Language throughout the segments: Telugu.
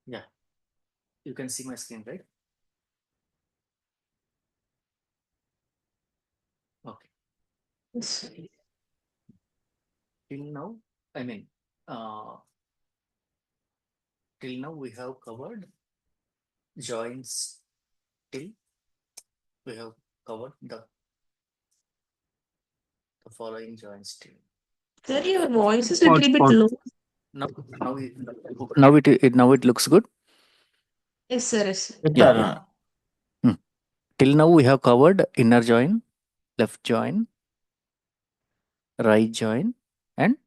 Yeah, you can see my screen, right? Okay. Yes. Till now, I mean, uh, till now we have covered joins. Till we have covered the following joins. Till Sir, your voice is a Pause, little bit pause. low. now, now it looks good. Yes, sir. Yes, sir. Yeah, yeah. Till now we have covered inner join, left join, right join, and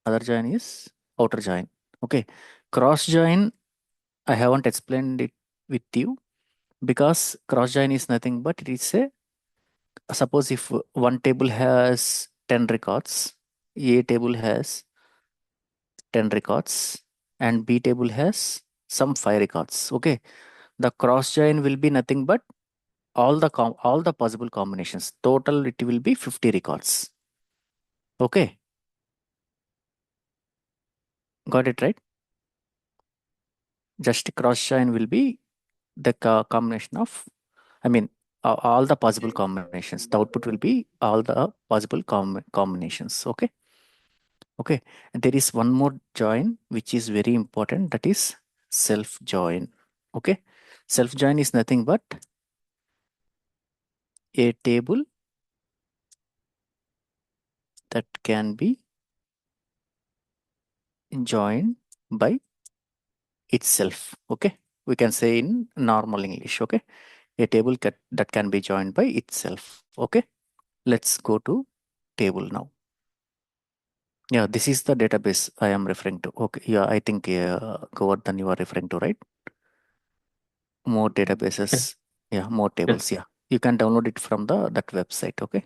other join is outer join. Okay, cross join I haven't explained it with you because cross join is nothing but it is a suppose if one table has 10 records, A table has 10 records and B table has some 5 records. Okay, the cross join will be nothing but all the possible combinations. Total it will be 50 records. Okay, got it right? Just cross join will be the combination of, I mean, all the possible combinations. The output will be all the possible combinations. Okay. Okay. And there is one more join which is very important. That is self join. Okay. Self join is nothing but a table that can be joined by itself. Okay. We can say in normal English. Okay. A table that can be joined by itself. Okay. Let's go to table now. Yeah, this is the database I am referring to. Okay, yeah, I think Govardhan you are referring to, right? More databases, yeah, more tables. Yeah, you can download it from that website. Okay.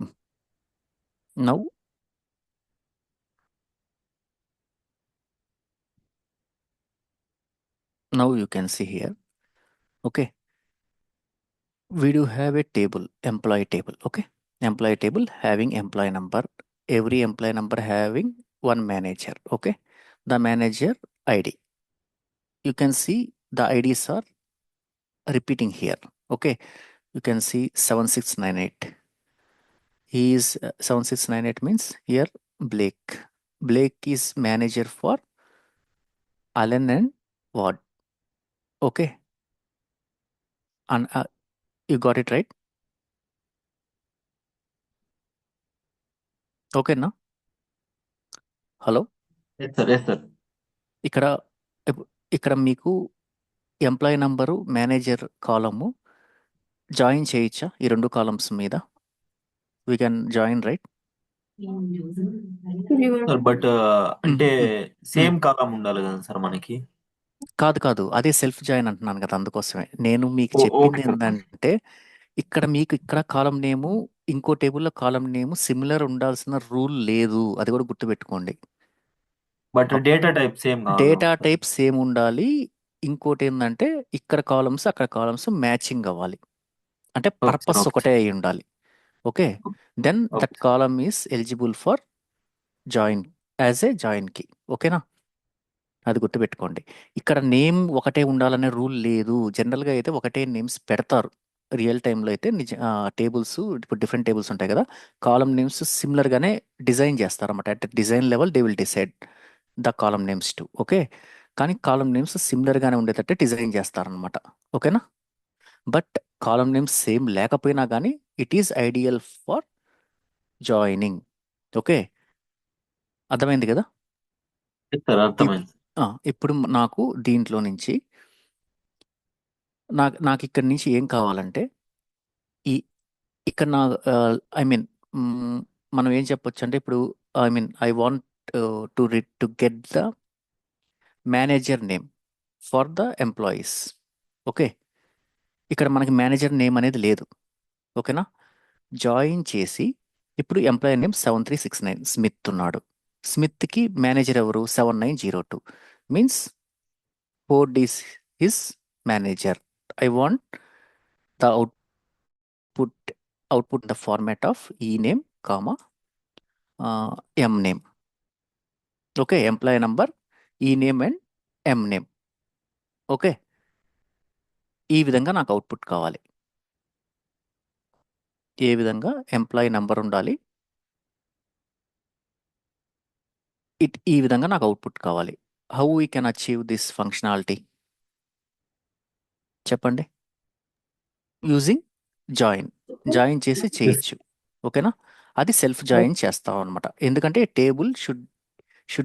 Mm. Now you can see here. Okay, we do have a table, employee table. Okay, employee table having employee number. Every employee number having one manager. Okay, the manager ID. You can see the IDs are repeating here. Okay, you can see 7698. He is 7698 means here Blake. Blake is manager for Allen and Ward. Okay, and you got it right. Okay, na? Hello Yes, sir. Yes, sir. ఇక్కడ ఇక్కడ మీకు ఎంప్లాయీ నంబరు మేనేజర్ కాలము జాయిన్ చేయొచ్చా ఈ రెండు కాలమ్స్ మీద we can join right sir but అంటే సేమ్ కాలం ఉండాలి కదా సార్ మనకి. కాదు అదే సెల్ఫ్ జాయిన్ అంటున్నాను కదా అందుకోసమే నేను మీకు ఓకే చెప్పింది సార్. ఏంటంటే ఇక్కడ మీకు ఇక్కడ కాలం నేము ఇంకో టేబుల్లో కాలం నేము సిమిలర్ ఉండాల్సిన రూల్ లేదు అది కూడా గుర్తుపెట్టుకోండి but data type same data type same ఉండాలి ఇంకోటి ఏంటంటే ఇక్కడ కాలమ్స్ అక్కడ కాలమ్స్ మ్యాచింగ్ అవ్వాలి అంటే పర్పస్ ఒకటే అయి ఉండాలి okay then that column is eligible for join as a join కి ఓకేనా అది గుర్తుపెట్టుకోండి ఇక్కడ నేమ్ ఒకటే ఉండాలనే రూల్ లేదు జనరల్గా అయితే ఒకటే నేమ్స్ పెడతారు రియల్ టైంలో అయితే టేబుల్స్ ఇప్పుడు డిఫరెంట్ టేబుల్స్ ఉంటాయి కదా కాలమ్ నేమ్స్ సిమిలర్గానే డిజైన్ చేస్తారన్నమాట at design level they will decide the column names to okay కానీ కాలమ్ నేమ్స్ సిమిలర్గానే ఉండేటట్టే డిజైన్ చేస్తారనమాట ఓకేనా బట్ కాలమ్ నేమ్స్ సేమ్ లేకపోయినా కానీ it is ideal for joining okay అర్థమైంది కదా అర్థమైంది. ఇప్పుడు నాకు దీంట్లో నుంచి నాకు ఇక్కడి నుంచి ఏం కావాలంటే ఈ ఇక్కడ నా ఐ మీన్ మనం ఏం చెప్పొచ్చు అంటే ఇప్పుడు I mean I want to get the manager name for the employees okay ఇక్కడ మనకి మేనేజర్ నేమ్ అనేది లేదు ఓకేనా జాయిన్ చేసి ఇప్పుడు ఎంప్లాయీ నేమ్ 7369 స్మిత్ ఉన్నాడు స్మిత్కి మేనేజర్ ఎవరు 7902 means 4 days his manager I want the output in the format of ename comma m name okay employee number ename and M name. Okay, ఈ విధంగా నాకు అవుట్పుట్ కావాలి. ఏ విధంగా ఎంప్లాయీ నంబర్ ఉండాలి, ఈ విధంగా నాకు అవుట్పుట్ కావాలి. How we can achieve this functionality చెప్పండి. యూజింగ్ జాయిన్ చేసి చేయొచ్చు. ఓకేనా, అది సెల్ఫ్ జాయిన్ చేస్తాం అనమాట. ఎందుకంటే table should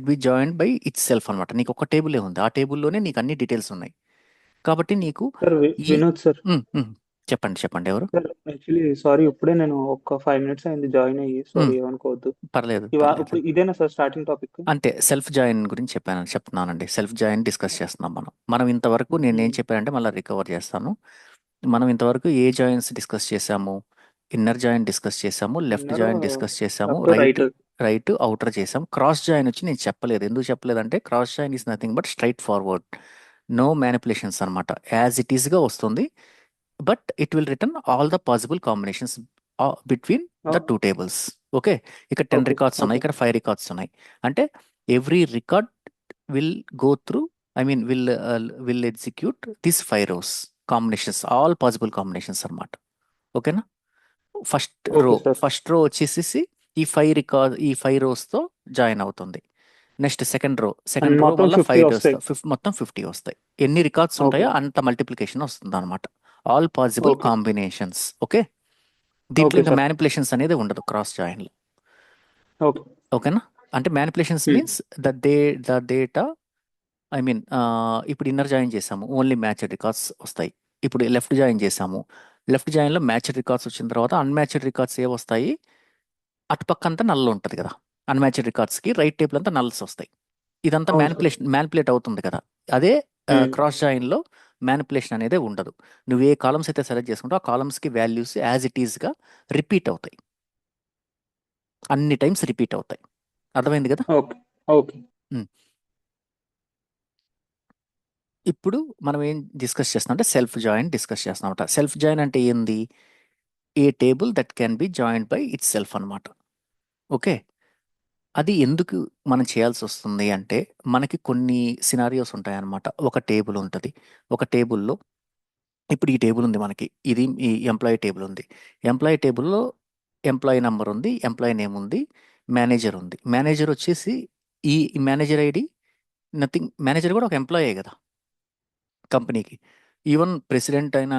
be join by itself అనమాట. నీకు ఒక టేబులే ఉంది, ఆ టేబుల్లోనే నీకు అన్ని డీటెయిల్స్ ఉన్నాయి. కాబట్టి నీకు సార్ ఈ వినోద్ సార్. చెప్పండి ఎవరు. సార్ యాక్చువల్లీ సారీ, ఇప్పుడే నేను ఒక 5 minutes అయింది జాయిన్ అయ్యి. సారీ, ఏమనుకోవద్దు. పర్లేదు ఇప్పుడు ఇదేనా సార్ స్టార్టింగ్ టాపిక్? అంటే సెల్ఫ్ జాయిన్ గురించి చెప్తున్నానండి. సెల్ఫ్ జాయిన్ డిస్కస్ చేస్తున్నాం మనం ఇంతవరకు. నేను ఏం చెప్పానంటే మళ్ళీ రికవర్ చేస్తాను. మనం ఇంతవరకు ఏ జాయిన్స్ డిస్కస్ చేసాము? ఇన్నర్ జాయిన్ డిస్కస్ చేసాము, లెఫ్ట్ జాయిన్ డిస్కస్ చేసాము, రైట్ అవుటర్ చేసాం. క్రాస్ జాయిన్ వచ్చి నేను చెప్పలేదు. ఎందుకు చెప్పలేదంటే cross join is nothing but straight forward, no manipulations అనమాట. యాజ్ ఇట్ ఈస్గా వస్తుంది, but it will return all the possible combinations between the two tables. Okay, ఇక్కడ 10 రికార్డ్స్ ఉన్నాయి, ఇక్కడ 5 రికార్డ్స్ ఉన్నాయి. అంటే every record will go through, I mean will execute this 5 rows combinations, all possible combinations అనమాట. ఓకేనా, ఫస్ట్ రో వచ్చేసి ఈ 5 rows-తో జాయిన్ అవుతుంది. నెక్స్ట్ సెకండ్ రో మళ్ళీ 5 rows, మొత్తం 50 వస్తాయి. ఎన్ని రికార్డ్స్ ఉంటాయో అంత మల్టిప్లికేషన్ వస్తుంది అనమాట. All possible combinations. ఓకే, దీంట్లో ఇంకా మ్యానిపులేషన్స్ అనేది ఉండదు క్రాస్ జాయిన్లో. ఓకేనా, అంటే manipulations means the data, I mean ఇప్పుడు ఇన్నర్ జాయిన్ చేసాము, ఓన్లీ మ్యాచ్డ్ రికార్డ్స్ వస్తాయి. ఇప్పుడు లెఫ్ట్ జాయిన్ చేసాము, లెఫ్ట్ జాయిన్లో మ్యాచ్డ్ రికార్డ్స్ వచ్చిన తర్వాత అన్మ్యాచ్డ్ రికార్డ్స్ ఏ వస్తాయి, అటుపక్క అంతా నల్ ఉంటుంది కదా. అన్మ్యాచ్డ్ రికార్డ్స్కి రైట్ టేబుల్ అంతా నల్స్ వస్తాయి. ఇదంతా మ్యానిపులేట్ అవుతుంది కదా. అదే క్రాస్ జాయిన్లో మ్యానిపులేషన్ అనేది ఉండదు. నువ్వు ఏ కాలమ్స్ అయితే సెలెక్ట్ చేసుకుంటావు ఆ కాలమ్స్కి వాల్యూస్ యాజ్ ఇట్ ఈస్గా రిపీట్ అవుతాయి, అన్ని టైమ్స్ రిపీట్ అవుతాయి. అర్థమైంది కదా. ఇప్పుడు మనం ఏం డిస్కస్ చేస్తున్నాం అంటే సెల్ఫ్ జాయిన్ డిస్కస్ చేస్తున్నాం. సెల్ఫ్ జాయిన్ అంటే ఏంది? A table that can be joined by itself అనమాట. ఓకే, అది ఎందుకు మనం చేయాల్సి వస్తుంది అంటే మనకి కొన్ని సినారియోస్ ఉంటాయన్నమాట. ఒక టేబుల్ ఉంటుంది, ఒక టేబుల్లో ఇప్పుడు ఈ టేబుల్ ఉంది మనకి, ఇది ఈ ఎంప్లాయీ టేబుల్ ఉంది. ఎంప్లాయీ టేబుల్లో ఎంప్లాయీ నెంబర్ ఉంది, ఎంప్లాయీ నేమ్ ఉంది, మేనేజర్ ఉంది. మేనేజర్ వచ్చేసి ఈ మేనేజర్ ఐడి నథింగ్, మేనేజర్ కూడా ఒక ఎంప్లాయే కదా కంపెనీకి. ఈవెన్ ప్రెసిడెంట్ అయిన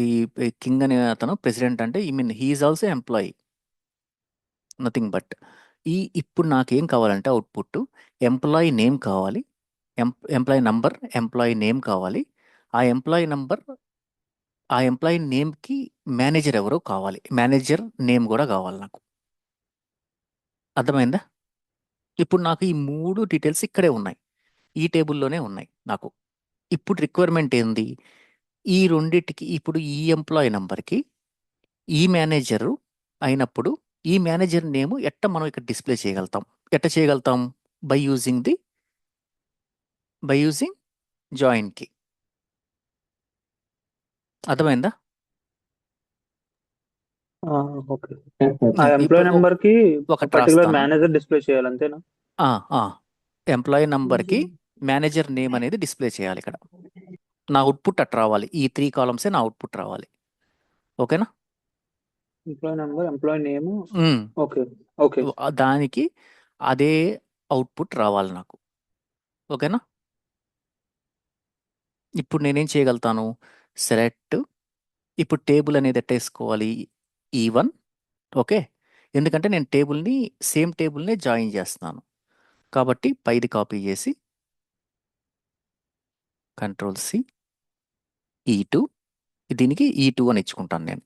ఈ కింగ్ అనే అతను ప్రెసిడెంట్ అంటే I mean he is also employee, nothing but. ఇప్పుడు నాకేం కావాలంటే అవుట్పుట్ ఎంప్లాయీ నేమ్ కావాలి, ఎంప్లాయీ నంబర్, ఎంప్లాయీ నేమ్ కావాలి. ఆ ఎంప్లాయీ నేమ్కి మేనేజర్ ఎవరో కావాలి, మేనేజర్ నేమ్ కూడా కావాలి నాకు. అర్థమైందా? ఇప్పుడు నాకు ఈ 3 డీటెయిల్స్ ఇక్కడే ఉన్నాయి, ఈ టేబుల్లోనే ఉన్నాయి నాకు. ఇప్పుడు రిక్వైర్మెంట్ ఏంది? ఈ రెండిటికి ఇప్పుడు ఈ ఎంప్లాయీ నంబర్కి ఈ మేనేజరు అయినప్పుడు ఈ మేనేజర్ నేమ్ మనం ఇక్కడ డిస్ప్లే చేయగలుగుతాం. చేయగలుగుతాం? బై యూజింగ్ జాయిన్కి. అర్థమైందా? ఎంప్లాయీ నెంబర్ కి ఒకటి పర్టికులర్ రాస్తాను. మేనేజర్ డిస్ప్లే చేయాలి, అంతేనా? ఎంప్లాయీ నంబర్కి మేనేజర్ నేమ్ అనేది డిస్ప్లే చేయాలి ఇక్కడ. నా అవుట్పుట్ అట్ రావాలి, ఈ 3 కాలమ్సే నా అవుట్పుట్ రావాలి. ఓకేనా, employee number, employee name. Okay, దానికి అదే అవుట్పుట్ రావాలి నాకు. ఓకేనా, ఇప్పుడు నేనేం చేయగలుగుతాను? సెలెక్ట్, ఇప్పుడు టేబుల్ అనేది ఎట్టేసుకోవాలి, E1. ఓకే, ఎందుకంటే నేను సేమ్ టేబుల్నే జాయిన్ చేస్తున్నాను కాబట్టి పైది కాపీ చేసి Ctrl+C, E2, దీనికి E2 అని ఇచ్చుకుంటాను నేను.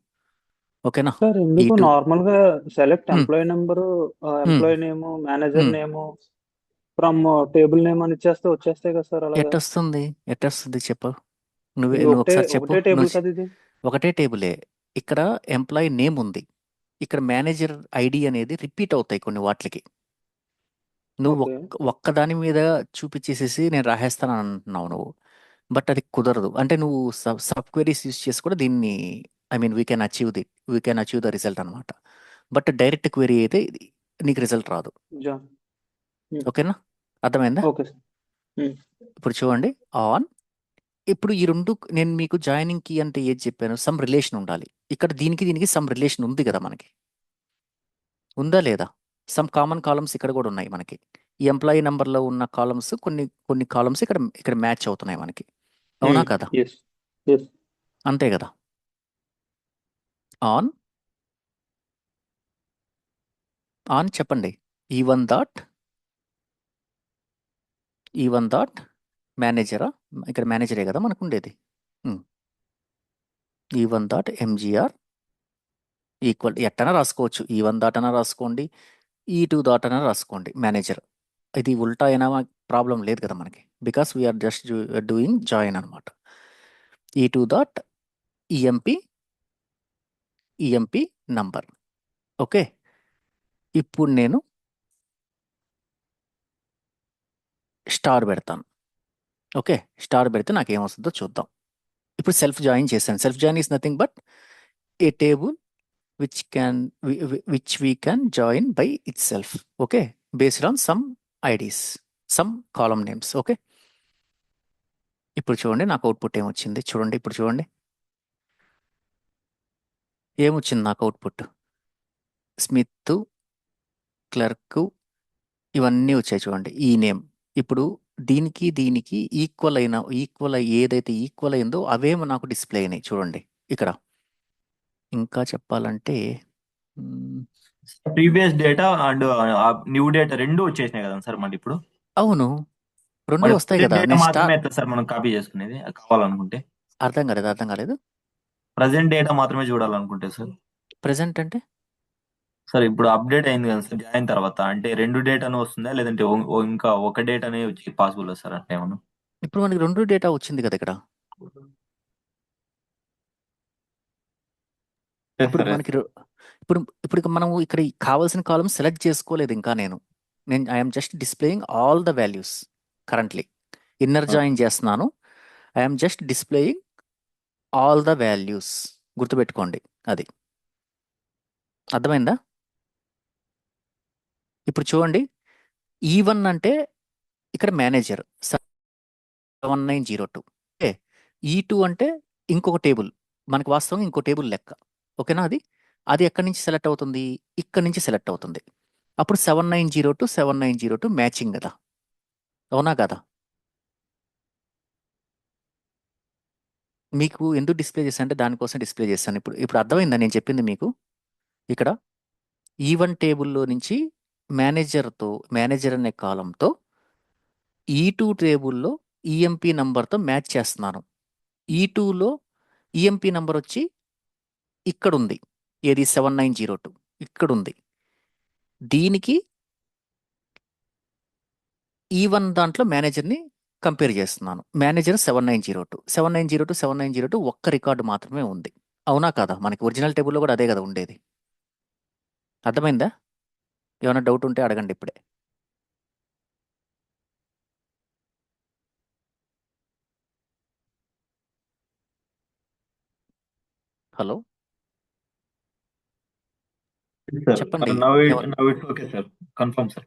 ఓకేనా, సార్ ఎందుకు E2 నార్మల్ గా select employee number, employee name, manager name from table name అని ఇచ్చేస్తే వచ్చేస్తాయి కదా సార్? అలాగా ఎట్టొస్తుంది చెప్పు, నువ్వు ఒకసారి చెప్పు. ఒకటే టేబుల్ కదా ఇది? ఒకటే టేబులే, ఇక్కడ ఎంప్లాయీ నేమ్ ఉంది, ఇక్కడ మేనేజర్ ఐడి అనేది రిపీట్ అవుతాయి కొన్ని వాటికి. నువ్వు ఒక్కదాని మీద చూపించేసేసి నేను రాసేస్తాను అంటున్నావు నువ్వు, బట్ అది కుదరదు. అంటే నువ్వు సబ్ క్వెరీస్ యూస్ చేసి కూడా దీన్ని, I mean we can achieve the result అనమాట. బట్ డైరెక్ట్ క్వెరీ అయితే నీకు రిజల్ట్ రాదు. ఓకేనా, అర్థమైందా? Okay sir. ఇప్పుడు చూడండి ఆన్. ఇప్పుడు ఈ రెండు నేను మీకు జాయినింగ్ కీ అంటే ఏది చెప్పాను, సమ్ రిలేషన్ ఉండాలి. ఇక్కడ దీనికి సమ్ రిలేషన్ ఉంది కదా మనకి, ఉందా లేదా? సమ్ కామన్ కాలమ్స్ ఇక్కడ కూడా ఉన్నాయి మనకి. ఈ ఎంప్లాయీ నెంబర్లో ఉన్న కాలమ్స్ కొన్ని కొన్ని కాలమ్స్ ఇక్కడ ఇక్కడ మ్యాచ్ అవుతున్నాయి మనకి, అవునా కదా? ఎస్ ఎస్ అంతే కదా. ఆన్ ఆన్ చెప్పండి. ఈ1 డాట్ మేనేజరా, ఇక్కడ మేనేజరే కదా మనకు ఉండేది. ఈ1 డాట్ ఎంజిఆర్ ఈక్వల్ ఎట్టనా రాసుకోవచ్చు, ఈ1 డాట్ అనా రాసుకోండి, ఈ2 డాట్ అనా రాసుకోండి మేనేజర్. ఇది ఉల్టా అయినా ప్రాబ్లం లేదు కదా మనకి, because we are just doing join అనమాట. E two dot EMP number. Okay, ఇప్పుడు నేను స్టార్ పెడతాను. ఓకే, స్టార్ పెడితే నాకు ఏమొస్తుందో చూద్దాం. ఇప్పుడు సెల్ఫ్ జాయిన్ చేశాను. Self join is nothing but A table which we can join by itself, okay, based on some IDs, some column names. Okay, ఇప్పుడు చూడండి నాకు అవుట్పుట్ ఏమొచ్చింది. చూడండి ఇప్పుడు చూడండి ఏమొచ్చింది నాకు అవుట్పుట్. స్మిత్, క్లర్క్, ఇవన్నీ వచ్చాయి చూడండి. ఈ నేమ్ ఇప్పుడు దీనికి ఈక్వల్ ఏదైతే ఈక్వల్ అయిందో అవేమో నాకు డిస్ప్లే అయినాయి చూడండి ఇక్కడ. ఇంకా చెప్పాలంటే previous data and new data రెండు వచ్చేసినాయి కదా సార్ మళ్ళీ ఇప్పుడు. అవును, రెండు మరి వస్తాయి కదా. డేటా నేను మాత్రమే ఎట్లా సార్ మనం కాపీ చేసుకునేది కావాలనుకుంటే? అర్థం కాలేదు. ప్రజెంట్ డేటా మాత్రమే చూడాలనుకుంటే సార్. ప్రెసెంట్ అంటే సార్ ఇప్పుడు అప్డేట్ అయింది కదా సార్ జాయిన్ తర్వాత, అంటే రెండు డేటాను వస్తుందా లేదంటే ఇంకా ఒక డేటానే వచ్చి పాసిబుల్ సార్ అంటే ఏమన్నా? ఇప్పుడు మనకి రెండు డేటా వచ్చింది కదా ఇక్కడ. ఇప్పుడు మనకి ఇప్పుడు మనం ఇక్కడ కావాల్సిన కాలం సెలెక్ట్ చేసుకోలేదు ఇంకా. నేను I'm just displaying all the values currently. Inner join చేస్తున్నాను. I'm just displaying all the values. గుర్తుపెట్టుకోండి అది. అర్థమైందా? ఇప్పుడు చూడండి ఈ1 అంటే ఇక్కడ మేనేజర్ 7902. ఓకే, ఈ2 అంటే ఇంకొక టేబుల్, మనకు వాస్తవంగా ఇంకో టేబుల్ లెక్క. ఓకేనా? అది అది ఎక్కడి నుంచి సెలెక్ట్ అవుతుంది, ఇక్కడ నుంచి సెలెక్ట్ అవుతుంది. అప్పుడు 7902 మ్యాచింగ్ కదా, అవునా కదా? మీకు ఎందుకు డిస్ప్లే చేశాను అంటే దానికోసం డిస్ప్లే చేశాను. ఇప్పుడు అర్థమైందా నేను చెప్పింది మీకు? ఇక్కడ ఈ1 టేబుల్లో నుంచి మేనేజర్ అనే కాలంతో ఈ2 టేబుల్లో ఈఎంపి నంబర్తో మ్యాచ్ చేస్తున్నాను. ఈ2లో ఈఎంపి నంబర్ వచ్చి ఇక్కడ ఉంది, ఏది 7902 ఇక్కడ ఉంది. దీనికి ఈ1 దాంట్లో మేనేజర్ని కంపేర్ చేస్తున్నాను. మేనేజర్ 7902 ఒక్క రికార్డు మాత్రమే ఉంది, అవునా కదా? మనకి ఒరిజినల్ టేబుల్లో కూడా అదే కదా ఉండేది. అర్థమైందా? ఏమైనా డౌట్ ఉంటే అడగండి ఇప్పుడే. హలో, చెప్పండి. Okay sir, confirm sir.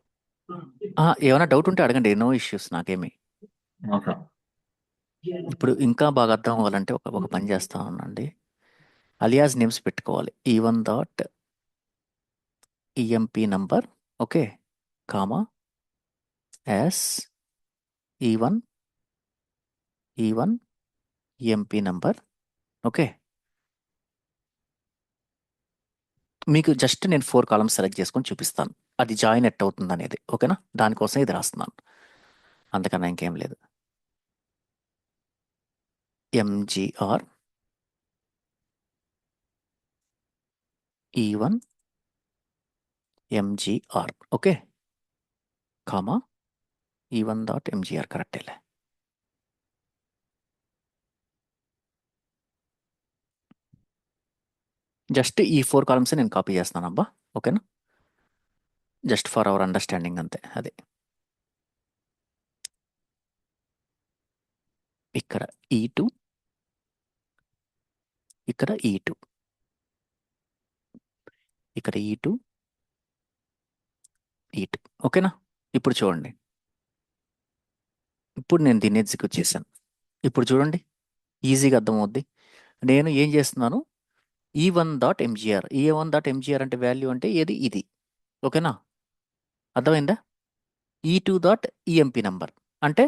ఏమైనా డౌట్ ఉంటే అడగండి, నో ఇష్యూస్, నాకేమి. ఇప్పుడు ఇంకా బాగా అర్థం అవ్వాలంటే ఒక పని చేస్తా ఉండండి. అలియాస్ నేమ్స్ పెట్టుకోవాలి. E1 dot EMP number, okay, comma as E1 EMP number. Okay, మీకు జస్ట్ నేను 4 కాలమ్స్ సెలెక్ట్ చేసుకొని చూపిస్తాను అది జాయిన్ ఎట్ అవుతుంది అనేది. ఓకేనా? దానికోసం ఇది రాస్తున్నాను, అంతకన్నా ఇంకేం లేదు. MGR E1 MGR, okay, comma E1 dot MGR. కరెక్టేలే. జస్ట్ ఈ 4 కాలమ్స్ నేను కాపీ చేస్తాను అబ్బా, ఓకేనా? జస్ట్ ఫర్ అవర్ అండర్స్టాండింగ్ అంతే. అదే ఇక్కడ ఈ2, ఇక్కడ ఈ2, ఇక్కడ ఈ2, ఓకేనా? ఇప్పుడు చూడండి ఇప్పుడు నేను దీన్ని ఎగ్జిక్యూట్ చేశాను. ఇప్పుడు చూడండి, ఈజీగా అర్థమవుద్ది. నేను ఏం చేస్తున్నాను, E1.mgr. E1.mgr అంటే వాల్యూ అంటే ఏది, ఇది. ఓకేనా, అర్థమైందా? E2.emp నంబర్ అంటే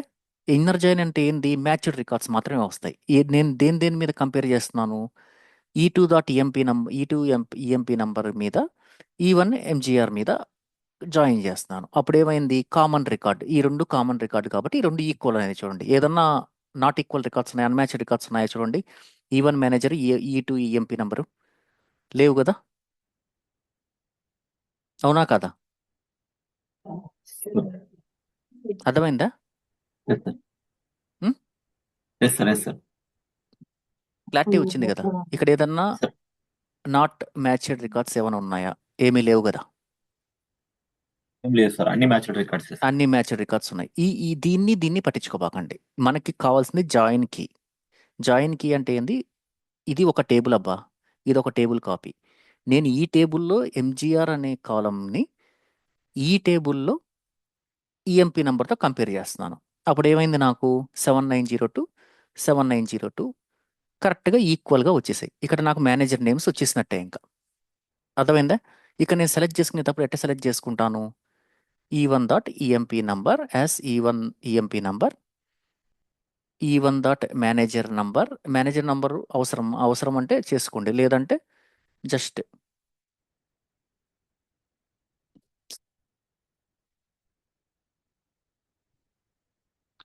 ఇన్నర్ జాయిన్ అంటే ఏంది, మ్యాచ్డ్ రికార్డ్స్ మాత్రమే వస్తాయి. నేను దేని మీద కంపేర్ చేస్తున్నాను, E2.emp నంబర్, E2emp నంబర్ మీద E1.mgr మీద జాయిన్ చేస్తున్నాను. అప్పుడు ఏమైంది, కామన్ రికార్డ్, ఈ రెండు కామన్ రికార్డ్ కాబట్టి ఈ రెండు ఈక్వల్ అనేది చూడండి. ఏదన్నా నాట్ ఈక్వల్ రికార్డ్స్ ఉన్నాయి, అన్మ్యాచ్డ్ రికార్డ్స్ ఉన్నాయో చూడండి. E1 manager, E2 EMP number లేవు కదా, అవునా కదా? అర్థమైందా? Yes sir, yes sir. Clarity వచ్చింది కదా? ఇక్కడ ఏదన్నా నాట్ మ్యాచ్డ్ రికార్డ్స్ ఏమైనా ఉన్నాయా? ఏమీ లేవు కదా, ఏం లేదు సార్, అన్ని మ్యాచ్డ్ రికార్డ్స్. అన్ని మ్యాచ్డ్ రికార్డ్స్ ఉన్నాయి. ఈ దీన్ని పట్టించుకోబాకండి. మనకి కావాల్సింది జాయిన్ కీ. జాయిన్ కీ అంటే ఏంది, ఇది ఒక టేబుల్ అబ్బా, ఇది ఒక టేబుల్ కాపీ. నేను ఈ టేబుల్లో ఎంజీఆర్ అనే కాలంని ఈ టేబుల్లో ఈఎంపీ నెంబర్తో కంపేర్ చేస్తున్నాను. అప్పుడు ఏమైంది, నాకు 7902 కరెక్ట్గా ఈక్వల్గా వచ్చేసాయి. ఇక్కడ నాకు మేనేజర్ నేమ్స్ వచ్చేసినట్టే ఇంకా. అర్థమైందా? ఇక నేను సెలెక్ట్ చేసుకునేటప్పుడు ఎట్లా సెలెక్ట్ చేసుకుంటాను, E1.emp number as E1 EMP number, E1.మేనేజర్ నంబర్. మేనేజర్ నంబర్ అవసరం అంటే చేసుకోండి, లేదంటే జస్ట్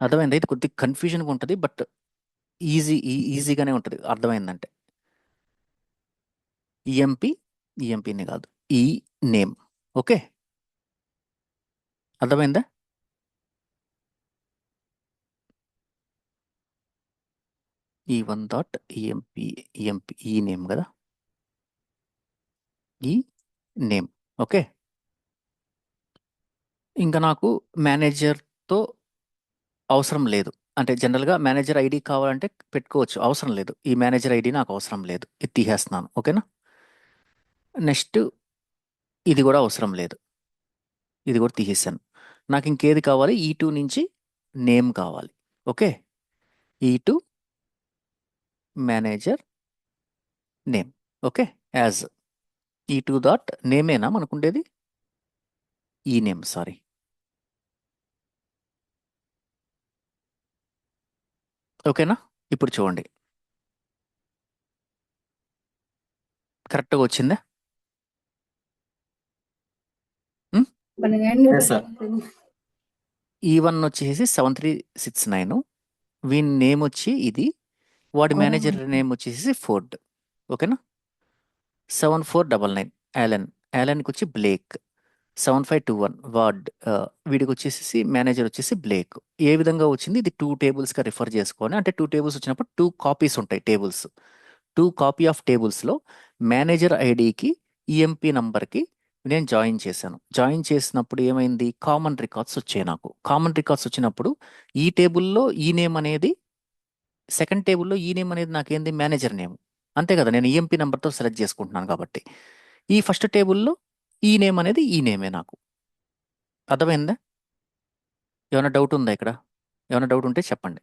అర్థమైందా? ఇది కొద్దిగా కన్ఫ్యూజన్గా ఉంటుంది, బట్ ఈజీగానే ఉంటుంది అర్థమైందంటే. ఈఎంపీని కాదు, ఈ నేమ్. ఓకే, అర్థమైందా? E1.emp ఈ నేమ్ కదా, ఈ నేమ్. ఓకే, ఇంకా నాకు మేనేజర్తో అవసరం లేదు. అంటే జనరల్గా మేనేజర్ ఐడి కావాలంటే పెట్టుకోవచ్చు, అవసరం లేదు. ఈ మేనేజర్ ఐడి నాకు అవసరం లేదు, ఇది తీసేస్తున్నాను. ఓకేనా, నెక్స్ట్ ఇది కూడా అవసరం లేదు, ఇది కూడా తీసేసాను. నాకు ఇంకేది కావాలి, E2 నుంచి నేమ్ కావాలి. Okay, E2 manager name. Okay, as E2.నేమేనా మనకుండేది, ఈ నేమ్, సారీ. ఓకేనా, ఇప్పుడు చూడండి కరెక్ట్గా వచ్చిందా? Yes sir. E1 వచ్చేసి 7369, వీని నేమ్ వచ్చి ఇది, వాడి మేనేజర్ నేమ్ వచ్చేసి ఫోర్డ్. ఓకేనా, 7499 యాలన్కి వచ్చి బ్లేక్, 7521 వార్డ్, వీడికి వచ్చేసి మేనేజర్ వచ్చేసి బ్లేక్. ఏ విధంగా వచ్చింది, ఇది 2 టేబుల్స్గా రిఫర్ చేసుకొని, అంటే 2 టేబుల్స్ వచ్చినప్పుడు 2 కాపీస్ ఉంటాయి టేబుల్స్. 2 కాపీ ఆఫ్ టేబుల్స్లో మేనేజర్ ఐడికి ఈఎంపీ నంబర్కి నేను జాయిన్ చేశాను. జాయిన్ చేసినప్పుడు ఏమైంది, కామన్ రికార్డ్స్ వచ్చాయి నాకు. కామన్ రికార్డ్స్ వచ్చినప్పుడు ఈ టేబుల్లో ఈ నేమ్ అనేది, సెకండ్ టేబుల్లో ఈ నేమ్ అనేది నాకేంది, మేనేజర్ నేమ్. అంతే కదా, నేను ఈఎంపీ నెంబర్తో సెలెక్ట్ చేసుకుంటున్నాను కాబట్టి. ఈ ఫస్ట్ టేబుల్లో ఈ నేమ్ అనేది ఈ నేమే నాకు. అర్థమైందా? ఏమైనా డౌట్ ఉందా ఇక్కడ? ఏమైనా డౌట్ ఉంటే చెప్పండి.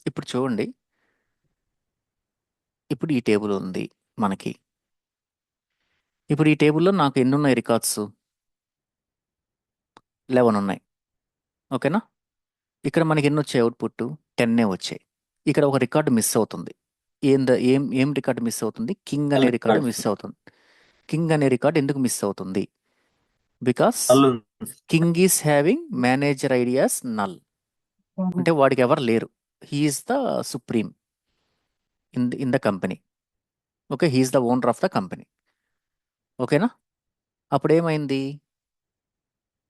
ఇప్పుడు చూడండి, ఇప్పుడు ఈ టేబుల్ ఉంది మనకి. ఇప్పుడు ఈ టేబుల్లో నాకు ఎన్ని ఉన్నాయి రికార్డ్స్, 11 ఉన్నాయి. ఓకేనా, ఇక్కడ మనకి ఎన్ని వచ్చాయి, అవుట్పుట్ 10 వచ్చాయి. ఇక్కడ ఒక రికార్డు మిస్ అవుతుంది. ఏం రికార్డు మిస్ అవుతుంది, కింగ్ అనే రికార్డు మిస్ అవుతుంది. కింగ్ అనే రికార్డ్ ఎందుకు మిస్ అవుతుంది, because king is having manager ideas null, అంటే వాడికి ఎవరు లేరు. He is the supreme in the company. Okay, he is the owner of the company. ఓకేనా, అప్పుడు ఏమైంది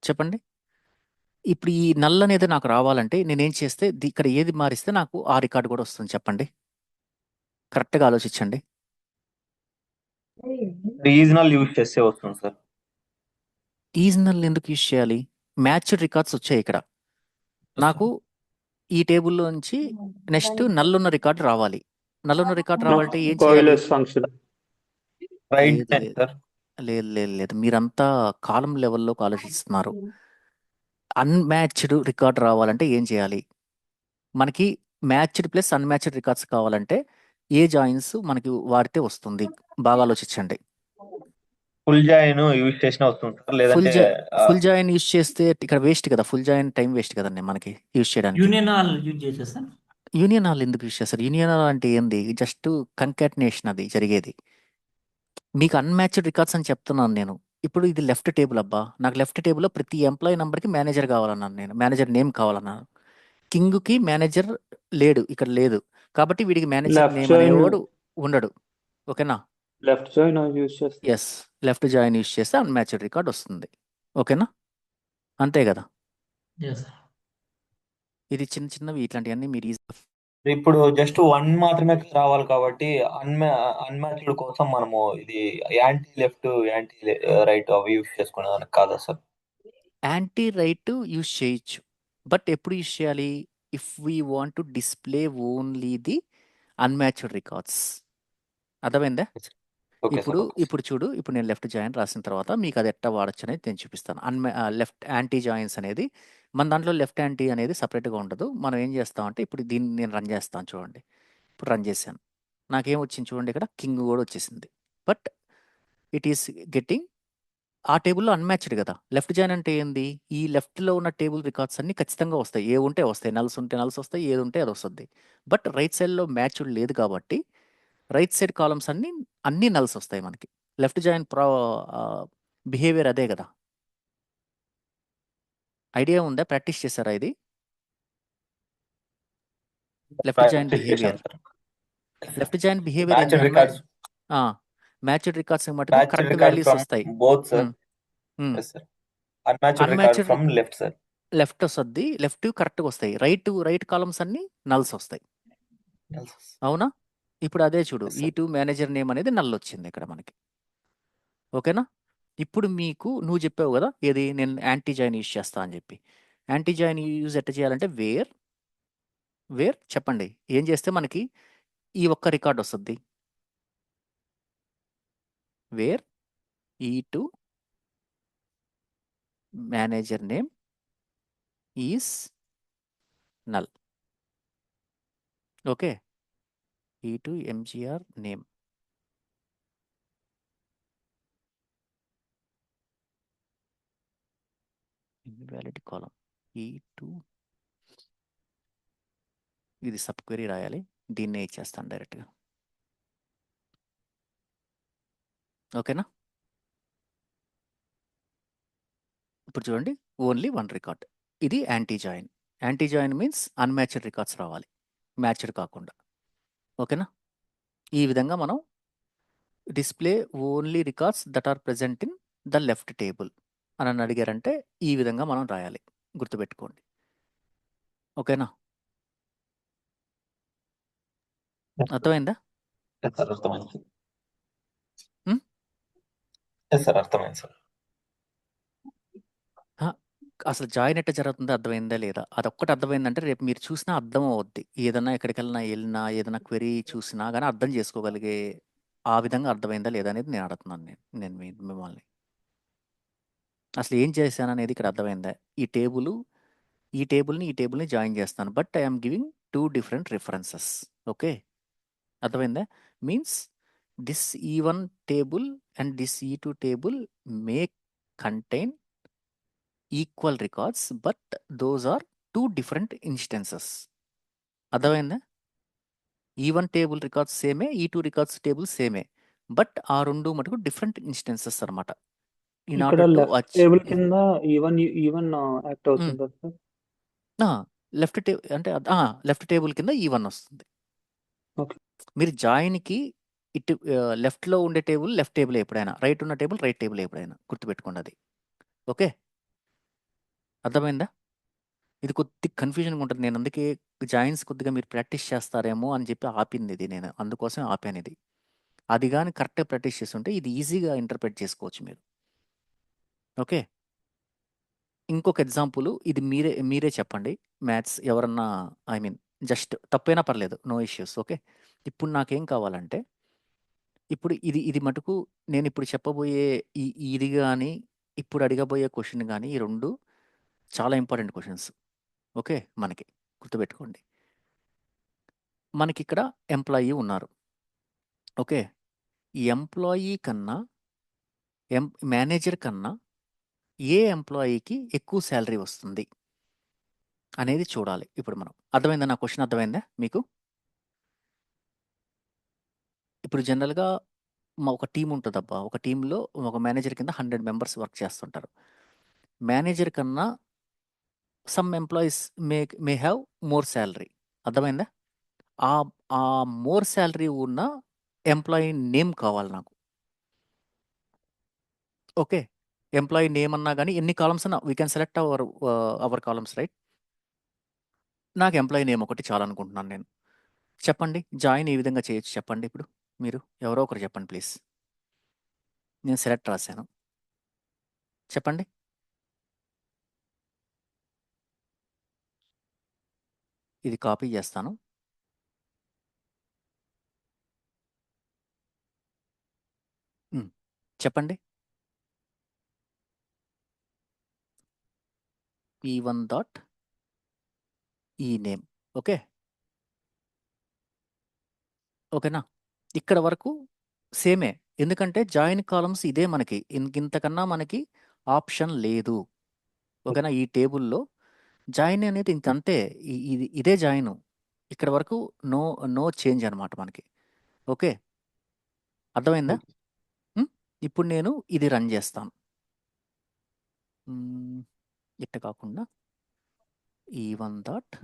చెప్పండి. ఇప్పుడు ఈ నల్ అనేది నాకు రావాలంటే నేనేం చేస్తే, ఇక్కడ ఏది మారిస్తే నాకు ఆ రికార్డు కూడా వస్తుంది చెప్పండి, కరెక్ట్గా ఆలోచించండి. రీజనల్ యూజ్ చేస్తే వస్తుంది సార్. ఈజనల్ ఎందుకు యూజ్ చేయాలి, మ్యాచ్డ్ రికార్డ్స్ వచ్చాయి ఇక్కడ నాకు. ఈ టేబుల్లో నుంచి నెక్స్ట్ నల్లున్న రికార్డు రావాలి. నల్లున్న రికార్డు రావాలంటే ఏం చేయాలి, కోయిలెస్ ఫంక్షన్. రైట్ లేదు లేదు సార్. లేదు లేదు లేదు, మీరంతా కాలం లెవెల్లోకి ఆలోచిస్తున్నారు. అన్మ్యాచ్డ్ రికార్డ్ రావాలంటే ఏం చేయాలి? మనకి మ్యాచ్డ్ ప్లస్ అన్మ్యాచ్డ్ రికార్డ్స్ కావాలంటే ఏ జాయిన్స్ మనకి వాడితే వస్తుంది? బాగా ఆలోచించండి. ఫుల్ జాయిన్ యూజ్ చేసినా వస్తుంది సార్, ఫుల్ లేదంటే జా ఫుల్ జాయిన్ యూజ్ చేస్తే ఇక్కడ వేస్ట్ కదా, ఫుల్ జాయిన్ టైం వేస్ట్ కదండి మనకి యూజ్ చేయడానికి. యూనియన్ హాల్ యూజ్ చేసేస్తాను. యూనియన్ హాల్ ఎందుకు యూజ్ చేస్తారు? యూనియన్ హాల్ అంటే ఏంది? జస్ట్ కంకాటినేషన్ అది జరిగేది. మీకు అన్మ్యాచ్డ్ రికార్డ్స్ అని చెప్తున్నాను నేను. ఇప్పుడు ఇది లెఫ్ట్ టేబుల్ అబ్బా, నాకు లెఫ్ట్ టేబుల్లో ప్రతి ఎంప్లాయీ నెంబర్కి మేనేజర్ కావాలన్నాను, నేను మేనేజర్ నేమ్ కావాలన్నాను. కింగ్కి మేనేజర్ లేడు, ఇక్కడ లేదు, కాబట్టి వీడికి మేనేజర్ లెఫ్ట్ నేమ్ జాయిన్ అనేవాడు ఉండడు. ఓకేనా? లెఫ్ట్ జాయిన్ యూజ్ చేస్తాం. ఎస్, లెఫ్ట్ జాయిన్ యూజ్ చేస్తే అన్మ్యాచ్డ్ రికార్డ్ వస్తుంది. ఓకేనా? అంతే కదా. ఎస్. ఇది చిన్న చిన్నవి, ఇట్లాంటివన్నీ మీరు ఇప్పుడు జస్ట్ వన్ మాత్రమే రావాలి కాబట్టి అన్మ్యాచ్డ్ కోసం మనము ఇది యాంటీ లెఫ్ట్, యాంటీ రైట్ అవి యూజ్ చేసుకునేదానికి కాదా సార్? యాంటీ రైట్ యూజ్ చేయొచ్చు, బట్ ఎప్పుడు యూజ్ చేయాలి? If we want to display only the unmatched records. అర్థమైందా? ఓకే ఇప్పుడు సార్, ఓకే ఇప్పుడు చూడు, ఇప్పుడు నేను లెఫ్ట్ జాయిన్ రాసిన తర్వాత మీకు అది ఎట్లా వాడచ్చు అనేది నేను చూపిస్తాను. లెఫ్ట్ యాంటీ జాయిన్స్ అనేది మన దాంట్లో లెఫ్ట్ యాంటీ అనేది సపరేట్గా ఉండదు. మనం ఏం చేస్తామంటే ఇప్పుడు దీన్ని నేను రన్ చేస్తాను చూడండి. ఇప్పుడు రన్ చేశాను, నాకేం వచ్చింది చూడండి, ఇక్కడ కింగ్ కూడా వచ్చేసింది. బట్ ఇట్ ఈస్ గెట్టింగ్ ఆ టేబుల్లో అన్మ్యాచ్డ్ కదా. లెఫ్ట్ జాయిన్ అంటే ఏంది? ఈ లెఫ్ట్లో ఉన్న టేబుల్ రికార్డ్స్ అన్ని ఖచ్చితంగా వస్తాయి, ఏ ఉంటే వస్తాయి, నల్స్ ఉంటే నల్స్ వస్తాయి, ఏది ఉంటే అది వస్తుంది. బట్ రైట్ సైడ్లో మ్యాచ్డ్ లేదు కాబట్టి రైట్ సైడ్ కాలమ్స్ అన్ని నల్స్ వస్తాయి మనకి. లెఫ్ట్ జాయిన్ బిహేవియర్ అదే కదా. ఐడియా ఉందా? ప్రాక్టీస్ చేశారా ఇది? Left join behaviour, left join behaviour ఏంది? మ్యాచ్డ్ రికార్డ్స్, మ్యాచ్డ్ రికార్డ్స్ మటుకు matched correct record values from వస్తాయి. Both sir. Yes sir. Unmatched record unmatched from left sir. Left వస్తుంది, లెఫ్ట్ కరెక్ట్గా వస్తాయి, రైట్ కాలమ్స్ అన్ని నల్స్ వస్తాయి. అవునా? ఇప్పుడు అదే చూడు, Yes, ఈ sir. టూ మేనేజర్ నేమ్ అనేది నల్ వచ్చింది ఇక్కడ మనకి. ఓకేనా? ఇప్పుడు నువ్వు చెప్పావు కదా, ఏది నేను యాంటీ జాయిన్ యూజ్ చేస్తా అని చెప్పి. యాంటీ జాయిన్ యూజ్ ఎట్లా చేయాలంటే వేర్ చెప్పండి, ఏం చేస్తే మనకి ఈ ఒక్క రికార్డ్ వస్తుంది? వేర్ ఈ to manager name is null. Okay, ఈ టు ఎంజిఆర్ నేమ్. ఇన్వాలిడ్ కాలం ఈ టు, ఇది సబ్ క్వెరీ రాయాలి, దీన్నే ఇచ్చేస్తాను డైరెక్ట్గా. ఓకేనా? ఇప్పుడు చూడండి, ఓన్లీ వన్ రికార్డ్. ఇది anti join. Anti join means unmatched records రావాలి, మ్యాచ్డ్ కాకుండా. ఓకేనా? ఈ విధంగా మనం display only records that are present in the left table అని అడిగారంటే ఈ విధంగా మనం రాయాలి, గుర్తుపెట్టుకోండి. ఓకేనా? అర్థమైందా? Yes, sir, అర్థమైంది. Hmm? Yes, sir, అర్థమైంది సార్. అసలు జాయిన్ ఎట్ట జరుగుతుందో అర్థమైందా లేదా? అదొక్కటి అర్థమైందంటే రేపు మీరు చూసినా అర్థం అవుద్ది. ఏదన్నా వెళ్ళినా ఏదైనా క్వెరీ చూసినా కానీ అర్థం చేసుకోగలిగే ఆ విధంగా అర్థమైందా లేదా అనేది నేను అడుగుతున్నాను. నేను మిమ్మల్ని అసలు ఏం చేశాను అనేది ఇక్కడ అర్థమైందా? ఈ టేబుల్ని జాయిన్ చేస్తాను, but I'm giving 2 different references. Okay, అర్థమైందా? Means this E1 table and this E2 table may contain equal records, but those are 2 different instances. అర్థమైందా? E1 టేబుల్ రికార్డ్స్ సేమే, E2 రికార్డ్స్ టేబుల్ సేమే, బట్ ఆ రెండు మటుకు డిఫరెంట్ ఇన్స్టెన్సెస్ అనమాట. ఇక్కడ లెఫ్ట్ టేబుల్ కింద ఈవెన్ యాక్ట్ అవుతుందా సార్? లెఫ్ట్ టేబుల్ కింద E1 వస్తుంది. Okay. మీరు జాయిన్కి ఇటు లెఫ్ట్లో ఉండే టేబుల్ లెఫ్ట్ టేబుల్ ఎప్పుడైనా, రైట్ ఉన్న టేబుల్ రైట్ టేబుల్ ఎప్పుడైనా, గుర్తుపెట్టుకోండి అది. ఓకే, అర్థమైందా? ఇది కొద్దిగా కన్ఫ్యూజన్గా ఉంటుంది, నేను అందుకే జాయిన్స్ కొద్దిగా మీరు ప్రాక్టీస్ చేస్తారేమో అని చెప్పి ఆపింది ఇది, నేను అందుకోసం ఆపాను ఇది. అది కానీ కరెక్ట్గా ప్రాక్టీస్ చేస్తుంటే ఇది ఈజీగా ఇంటర్ప్రెట్ చేసుకోవచ్చు మీరు. ఓకే, ఇంకొక ఎగ్జాంపుల్, ఇది మీరే చెప్పండి. మ్యాథ్స్ ఎవరన్నా, ఐ మీన్ జస్ట్ తప్పైనా పర్లేదు, నో ఇష్యూస్. ఓకే, ఇప్పుడు నాకేం కావాలంటే, ఇప్పుడు ఇది మటుకు నేను ఇప్పుడు చెప్పబోయే ఇది కానీ ఇప్పుడు అడగబోయే క్వశ్చన్ కానీ ఈ రెండు చాలా ఇంపార్టెంట్ క్వశ్చన్స్. ఓకే, మనకి గుర్తుపెట్టుకోండి. మనకి ఇక్కడ ఎంప్లాయీ ఉన్నారు. ఓకే, ఈ ఎంప్లాయీ కన్నా మేనేజర్ కన్నా ఏ ఎంప్లాయీకి ఎక్కువ శాలరీ వస్తుంది అనేది చూడాలి. ఇప్పుడు మనం అర్థమైందా? నా క్వశ్చన్ అర్థమైందా మీకు? ఇప్పుడు జనరల్గా ఒక టీం ఉంటుందబ్బా. ఒక టీంలో ఒక మేనేజర్ కింద 100 మెంబర్స్ వర్క్ చేస్తుంటారు. మేనేజర్ కన్నా some employees may have more salary. అర్థమైందా? ఆ ఆ మోర్ శాలరీ ఉన్న ఎంప్లాయీ నేమ్ కావాలి నాకు. ఓకే, ఎంప్లాయీ నేమ్ అన్నా కానీ ఎన్ని కాలమ్స్ అన్నా we can select our columns, right? నాకు ఎంప్లాయీ నేమ్ ఒకటి చాలనుకుంటున్నాను నేను. చెప్పండి, జాయిన్ ఏ విధంగా చేయొచ్చు చెప్పండి. ఇప్పుడు మీరు ఎవరో ఒకరు చెప్పండి ప్లీజ్. నేను సెలెక్ట్ రాశాను, చెప్పండి. ఇది కాపీ చేస్తాను. చెప్పండి. E1 డాట్ ఈ నేమ్. ఓకే, ఓకేనా? ఇక్కడ వరకు సేమే, ఎందుకంటే జాయిన్ కాలమ్స్ ఇదే మనకి. ఇంతకన్నా మనకి ఆప్షన్ లేదు. ఓకేనా? ఈ టేబుల్లో జాయిన్ అనేది ఇంకంతే. ఇదే జాయిన్. ఇక్కడ వరకు నో నో చేంజ్ అనమాట మనకి. ఓకే, అర్థమైందా? ఇప్పుడు నేను ఇది రన్ చేస్తాను. ఇట్ట కాకుండా E1 డాట్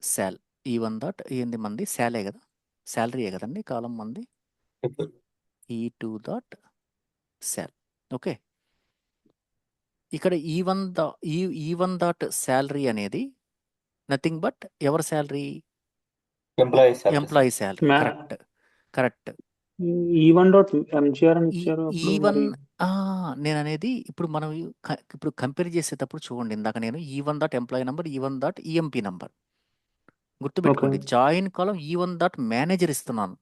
శాల్. E1 డాట్ ఏంది మంది? శాలే కదా, శాలరీయే కదండి కాలం మంది. E2 dot శాల్. ఓకే, ఇక్కడ E1 డాట్ శాలరీ అనేది నథింగ్ బట్ ఎవరి salary? Employee salary. Correct, correct. E1 dot MGR అని ఇచ్చారు. అప్పుడు E1 మరి నేను అనేది ఇప్పుడు మనం ఇప్పుడు కంపేర్ చేసేటప్పుడు చూడండి, ఇందాక నేను E1 dot employee number, E1 dot EMP number గుర్తుపెట్టుకోండి. జాయిన్ కాలం E1 డాట్ మేనేజర్ ఇస్తున్నాను.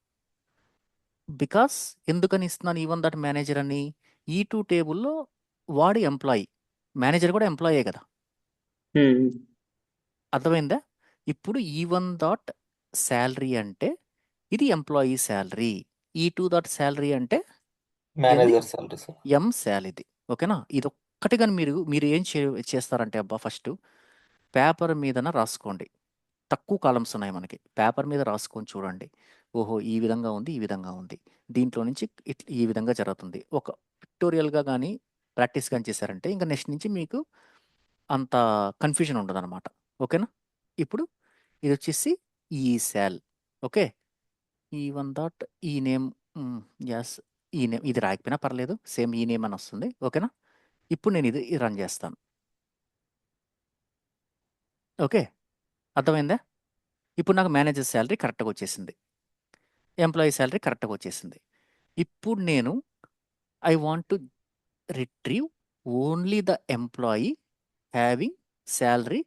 బికాస్ ఎందుకని ఇస్తున్నాను E1 డాట్ మేనేజర్ అని? E2 టేబుల్లో వాడి ఎంప్లాయీ, మేనేజర్ కూడా ఎంప్లాయే కదా. అర్థమైందా? ఇప్పుడు E1 డాట్ శాలరీ అంటే ఇది employee salary. E2 dot salary అంటే మేనేజర్ సాలరీ సార్. ఎం శాలరీ. ఇది ఓకేనా? ఇది ఒక్కటి కానీ మీరు ఏం చేస్తారంటే అబ్బా, ఫస్ట్ పేపర్ మీదన రాసుకోండి. తక్కువ కాలమ్స్ ఉన్నాయి మనకి. పేపర్ మీద రాసుకొని చూడండి. ఓహో, ఈ విధంగా ఉంది, ఈ విధంగా ఉంది, దీంట్లో నుంచి ఈ విధంగా జరుగుతుంది. ఒక పిక్టోరియల్గా కానీ ప్రాక్టీస్ కానీ చేశారంటే ఇంకా నెక్స్ట్ నుంచి మీకు అంత కన్ఫ్యూజన్ ఉండదు అనమాట. ఓకేనా? ఇప్పుడు ఇది వచ్చేసి ఈ శాల్. ఓకే, E1 డాట్ ఈ నేమ్. ఎస్, ఈ నేమ్ ఇది రాయకపోయినా పర్లేదు, సేమ్ ఈ నేమ్ అని వస్తుంది. ఓకేనా? ఇప్పుడు నేను ఇది రన్ చేస్తాను. ఓకే, అర్థమైందా? ఇప్పుడు నాకు మేనేజర్ శాలరీ కరెక్ట్గా వచ్చేసింది, ఎంప్లాయీ శాలరీ కరెక్ట్గా వచ్చేసింది. ఇప్పుడు నేను I want to retrieve only the employee having salary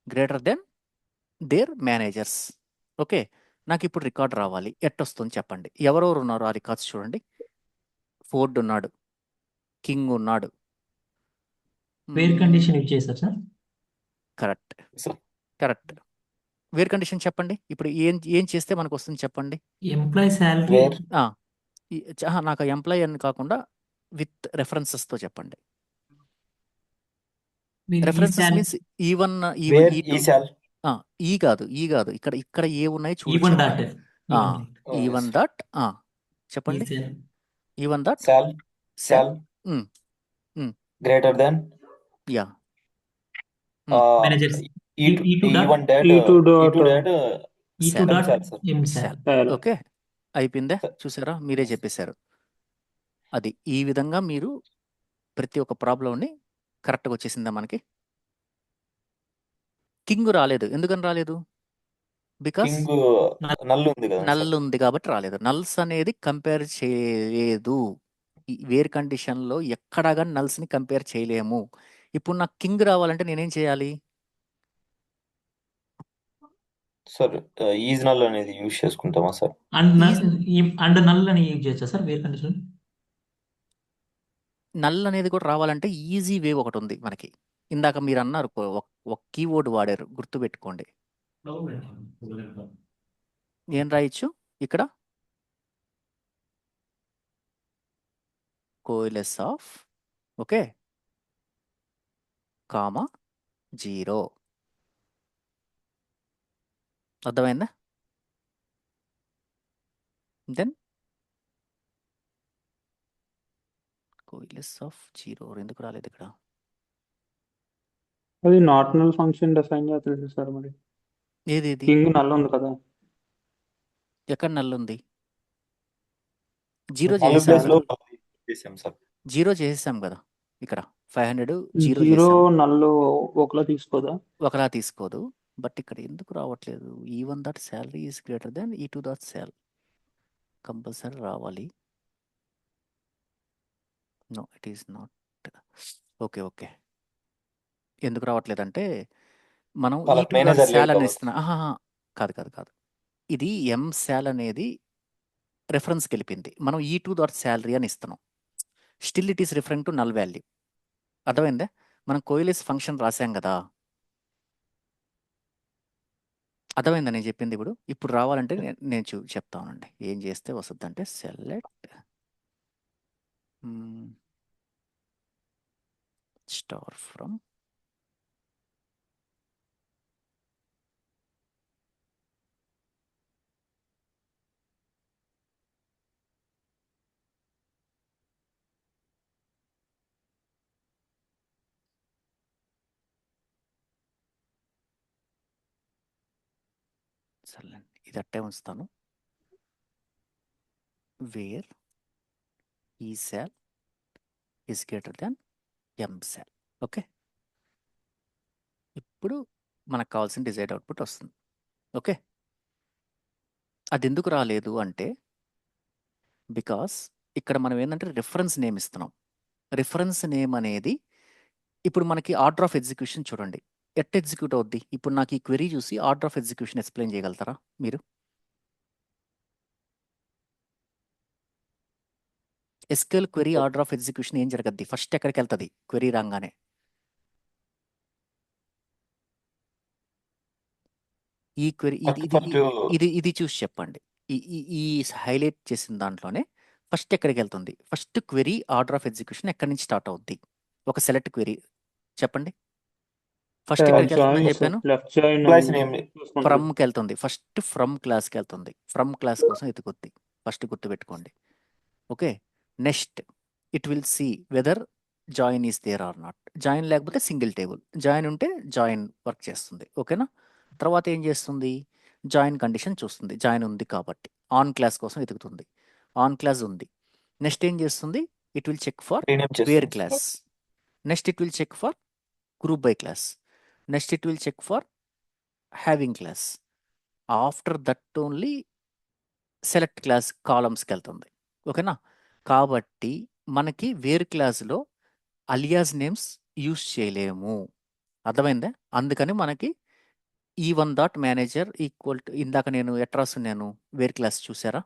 greater than their managers. Okay, నాకు ఇప్పుడు రికార్డ్ రావాలి. ఎట్టొస్తుంది చెప్పండి. ఎవరెవరు ఉన్నారు ఆ రికార్డ్స్ చూడండి. ఫోర్డ్ ఉన్నాడు, కింగ్ ఉన్నాడు. వేర్ కండిషన్ యూజ్ చేశారు sir. Correct, Sir. Correct. Where condition చెప్పండి. ఇప్పుడు ఏం చేస్తే మనకు వస్తుంది చెప్పండి. ఎంప్లాయీ శాలరీ వేర్ నాకు ఎంప్లాయీ అని కాకుండా విత్ రెఫరెన్సెస్తో చెప్పండి. References means even where E2. ఈ సాల్ ఈ కాదు ఇక్కడ ఏ ఉన్నాయి ఈవన్ చూడండి. డాట్ E1 డాట్ చెప్పండి. E1 dot sal sal. Greater than yeah, managers E1 dot E2 dot E2 dot M sal. Sal. Okay, అయిపోయిందా? చూసారా, మీరే చెప్పేశారు. అది ఈ విధంగా మీరు ప్రతి ఒక్క ప్రాబ్లంని కరెక్ట్గా వచ్చేసిందా మనకి. కింగ్ రాలేదు, ఎందుకని రాలేదు? బికాస్ కింగ్ నల్ ఉంది కదా నల్ ఉంది కాబట్టి రాలేదు. నల్స్ అనేది కంపేర్ చేయలేదు. వేర్ కండిషన్లో ఎక్కడా కానీ నల్స్ని కంపేర్ చేయలేము. ఇప్పుడు నాకు కింగ్ రావాలంటే నేనేం చేయాలి? సార్ ఈజ్ నల్ అనేది యూజ్ చేసుకుంటామా సార్? అండ్ నల్ అని యూజ్ చేయొచ్చా సార్ వేర్ కండిషన్? నల్ అనేది కూడా రావాలంటే ఈజీ వే ఒకటి ఉంది మనకి. ఇందాక మీరు అన్నారు ఒక కీవర్డ్ వాడారు, గుర్తుపెట్టుకోండి. ఏం రాయొచ్చు ఇక్కడ? కోయిలెస్ ఆఫ్, ఓకే, కామా 0. అర్థమైందా? దెన్ కోయిలెస్ ఆఫ్ 0 ఎందుకు రాలేదు ఇక్కడ? అది నాట్ నల్ ఫంక్షన్ డిఫైన్ చేస్తుంది సార్. మరి ఏది కింగ్ నల్ ఉంది కదా. ఎక్కడ నల్ ఉంది? 0 నల్ చేసేసాం ప్లేస్ కదా. లో చేసాం సార్. 0 చేసేసాం కదా ఇక్కడ. 500 0 జీరో చేసాం. నల్లు ఒకలా తీసుకోదా? ఒకలా తీసుకోదు. బట్ ఇక్కడ ఎందుకు రావట్లేదు? E1 that salary is greater than E2 that sal. Compulsory రావాలి. No, it is not. Okay okay. ఎందుకు రావట్లేదంటే మనం వాళ్ళకి E2 దట్ మేనేజర్ శాల్ లేట్ అని అవ్వచ్చు. ఇస్తున్నా. కాదు కాదు కాదు. ఇది M శాల్ అనేది రెఫరెన్స్కి వెళ్ళిపోయింది. మనం E2 దట్ శాలరీ అని ఇస్తున్నాం. Still it is referring to null value. అర్థమైందా? మనం కోయిలెస్ ఫంక్షన్ రాసాం కదా. అర్థమైందా నేను చెప్పింది? ఇప్పుడు రావాలంటే నేను చెప్తానండి. ఏం చేస్తే వస్తుంది అంటే సెలెక్ట్ స్టార్ ఫ్రమ్ ఇది అట్టే ఉంచుతాను. Wear E sal is greater than M cell. Okay, ఇప్పుడు మనకు కావాల్సిన డిజైర్డ్ అవుట్పుట్ వస్తుంది. ఓకే, అది ఎందుకు రాలేదు అంటే బికాస్ ఇక్కడ మనం ఏంటంటే రిఫరెన్స్ నేమ్ ఇస్తున్నాం. రిఫరెన్స్ నేమ్ అనేది ఇప్పుడు మనకి ఆర్డర్ ఆఫ్ ఎగ్జిక్యూషన్ చూడండి ఎట్ ఎగ్జిక్యూట్ అవుద్ది. ఇప్పుడు నాకు ఈ క్వెరీ చూసి ఆర్డర్ ఆఫ్ ఎగ్జిక్యూషన్ ఎక్స్ప్లెయిన్ చేయగలుగుతారా మీరు? SQL query order of execution ఏం జరగద్ది? ఫస్ట్ ఎక్కడికి వెళ్తుంది క్వెరీ రాగానే? ఈ క్వెరీ ఇది ఇది ఇది ఇది చూసి చెప్పండి. ఈ హైలైట్ చేసిన దాంట్లోనే ఫస్ట్ ఎక్కడికి వెళ్తుంది? First query order of execution ఎక్కడి నుంచి స్టార్ట్ అవుద్ది? ఒక సెలెక్ట్ క్వెరీ చెప్పండి. ఫస్ట్ ఎక్కడికి వెళ్తుందని చెప్పాను? లెఫ్ట్ జాయిన్ ఫ్రమ్కి వెళ్తుంది. ఫస్ట్ ఫ్రమ్ క్లాస్కి వెళ్తుంది. ఫ్రమ్ క్లాస్ కోసం ఎత్తుకుద్ది. ఫస్ట్ గుర్తుపెట్టుకోండి. Okay, next it will see whether join is there or not. Join లేకపోతే సింగిల్ టేబుల్, జాయిన్ ఉంటే జాయిన్ వర్క్ చేస్తుంది. ఓకేనా? తర్వాత ఏం చేస్తుంది? జాయిన్ కండిషన్ చూస్తుంది. జాయిన్ ఉంది కాబట్టి ఆన్ క్లాస్ కోసం ఎతుకుతుంది. ఆన్ క్లాస్ ఉంది. నెక్స్ట్ ఏం చేస్తుంది? It will check for where clause. Next it will check for group by clause. Next it will check for having clause. After that only select clause కాలమ్స్కి వెళ్తుంది. ఓకేనా? కాబట్టి మనకి వేర్ క్లాస్లో అలియాస్ నేమ్స్ యూస్ చేయలేము. అర్థమైందా? అందుకని మనకి E1 dot manager equal to ఇందాక నేను ఎట్లా రాసున్నాను వేర్ క్లాస్ చూసారా?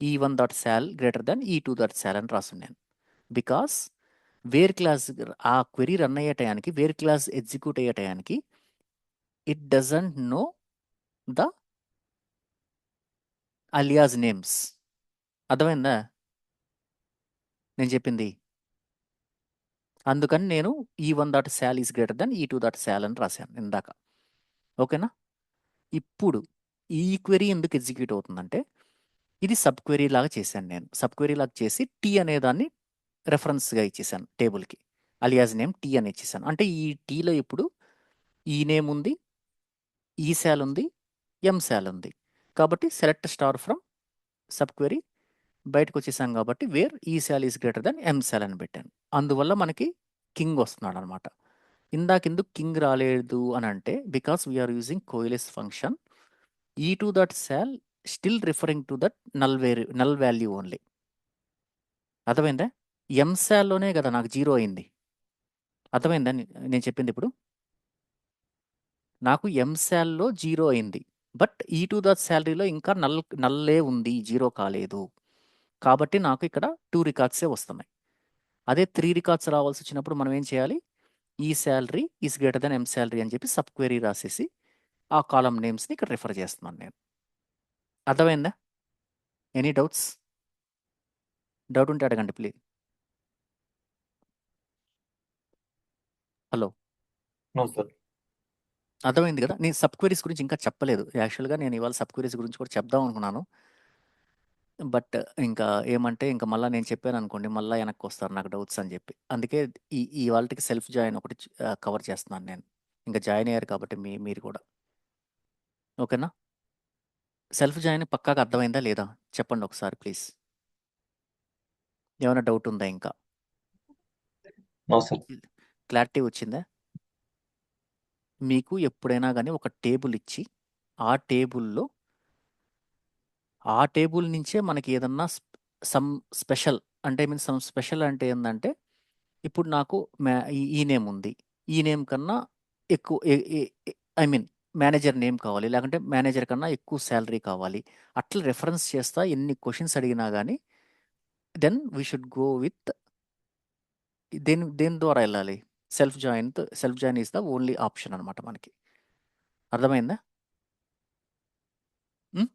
E1 dot sal greater than E2 dot sal అని రాసున్నాను. బికాస్ వేర్ క్లాస్ ఆ క్వెరీ రన్ అయ్యే టయానికి, వేర్ క్లాస్ ఎగ్జిక్యూట్ అయ్యే టయానికి it doesn't know the alias names. అర్థమైందా నేను చెప్పింది? అందుకని నేను E1 dot sal is greater than E2 dot sal అని రాశాను ఇందాక. ఓకేనా? ఇప్పుడు ఈ క్వెరీ ఎందుకు ఎగ్జిక్యూట్ అవుతుందంటే ఇది సబ్ క్వెరీ లాగా చేశాను నేను. సబ్ క్వెరీ లాగా చేసి టీ అనేదాన్ని రెఫరెన్స్గా ఇచ్చేసాను టేబుల్కి. అలియాస్ నేమ్ టీ అని ఇచ్చేసాను. అంటే ఈ టీలో ఇప్పుడు ఈ నేమ్ ఉంది, ఈ శాల్ ఉంది, M శాల్ ఉంది. కాబట్టి select star from sub query బయటకు వచ్చేసాం కాబట్టి వేర్ ఈ శాల్ ఈస్ గ్రేటర్ దాన్ M శాల్ అని పెట్టాను. అందువల్ల మనకి కింగ్ వస్తున్నాడు అనమాట. ఇందాకెందుకు కింగ్ రాలేదు అని అంటే because we are using coalesce function. E2 that sal still referring to that null value only. అర్థమైందా? M శాల్లోనే కదా నాకు 0 అయింది. అర్థమైందా నేను చెప్పింది? ఇప్పుడు నాకు M శాల్లో 0 అయింది. బట్ E2 డాట్ శాలరీలో ఇంకా నల్లే ఉంది, 0 కాలేదు. కాబట్టి నాకు ఇక్కడ 2 రికార్డ్సే వస్తున్నాయి. అదే 3 రికార్డ్స్ రావాల్సి వచ్చినప్పుడు మనం ఏం చేయాలి? ఈ salary is greater then M salary అని చెప్పి సబ్ క్వెరీ రాసేసి ఆ కాలమ్ నేమ్స్ని ఇక్కడ రిఫర్ చేస్తున్నాను నేను. అర్థమైందా? Any doubts? డౌట్ ఉంటే అడగండి ప్లీజ్. Hello, no sir. అర్థమైంది కదా? నేను సబ్ క్వెరీస్ గురించి ఇంకా చెప్పలేదు. యాక్చువల్గా నేను ఇవాళ సబ్ క్వెరీస్ గురించి కూడా చెప్దాం అనుకున్నాను. బట్ ఇంకా ఏమంటే ఇంకా మళ్ళీ నేను చెప్పాను అనుకోండి, మళ్ళీ వెనక్కి వస్తారు నాకు డౌట్స్ అని చెప్పి. అందుకే ఈ వాళ్ళకి సెల్ఫ్ జాయిన్ ఒకటి కవర్ చేస్తున్నాను నేను. ఇంకా జాయిన్ అయ్యారు కాబట్టి మీరు కూడా. ఓకేనా? సెల్ఫ్ జాయిన్ పక్కాగా అర్థమైందా లేదా? చెప్పండి ఒకసారి ప్లీజ్. ఏమైనా డౌట్ ఉందా ఇంకా? No sir. క్లారిటీ వచ్చిందా? మీకు ఎప్పుడైనా కానీ ఒక టేబుల్ ఇచ్చి ఆ టేబుల్ నుంచే మనకి ఏదన్నా సమ్ స్పెషల్ అంటే సమ్ స్పెషల్ అంటే ఏంటంటే, ఇప్పుడు నాకు ఈ నేమ్ ఉంది, ఈ నేమ్ కన్నా ఎక్కువ మేనేజర్ నేమ్ కావాలి, లేకుంటే మేనేజర్ కన్నా ఎక్కువ శాలరీ కావాలి, అట్లా రెఫరెన్స్ చేస్తా ఎన్ని క్వశ్చన్స్ అడిగినా కానీ then we should go with దేని ద్వారా వెళ్ళాలి? Self join is the only option అనమాట మనకి. అర్థమైందా? ఉమ్?